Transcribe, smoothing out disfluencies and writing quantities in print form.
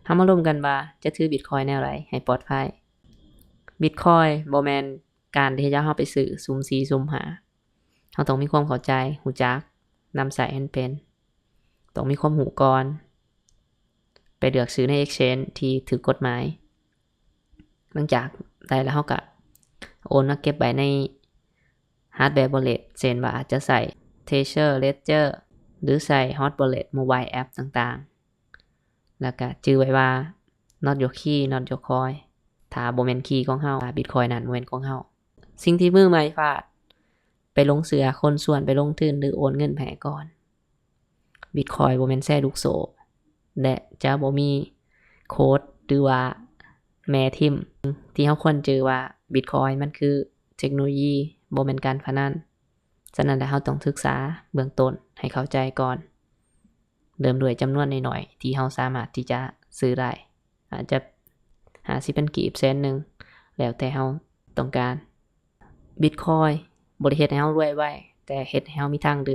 เฮามาร่วมกันว่าจะถือ Bitcoin แนวใดให้ปลอดภัย Bitcoin บ่แม่นการที่จะเฮาไปซื้อสุ่ม4สุ่ม5เฮาต้องมีความเข้าใจรู้จักนำใช้ให้มันเป็นต้องมีความรู้ก่อนไปเลือกซื้อใน Exchange ที่ถูกกฎหมายหลังจากได้แล้วเฮาก็โอนมาเก็บไว้ใน Hardware Wallet เช่นว่าอาจจะใช้ Tether Ledger หรือใช้ Hot Wallet Mobile App ต่างๆแล้วก็จื่อไว้ว่า not your key not your coin ถ้าบ่แม่นคีย์ของเฮาถ้า Bitcoin นั้นบ่แม่นของเฮาสิ่งที่มือใหม่พลาดไปหลงเชื่อคนชวนไปลงทุนหรือโอนเงินไปให้ก่อน Bitcoin บ่แม่นแชร์ลูกโซ่และจะบ่มีโค้ดหรือว่าแม่ทิมที่เฮาควรจื่อว่า Bitcoin มันคือเทคโนโลยีบ่แม่นการพนันฉะนั้นแล้วเฮาต้องศึกษาเบื้องต้นให้เข้าใจก่อนเริ่มด้วยจำนวนน้อยๆที่เฮาสามารถที่จะซื้อได้อาจจะ50เป็นกีบแสนนึงแล้วแต่เฮาต้องการ Bitcoin บ่ได้เฮ็ดให้เฮารวยไวแต่เฮ็ดให้เฮามีทางเลือก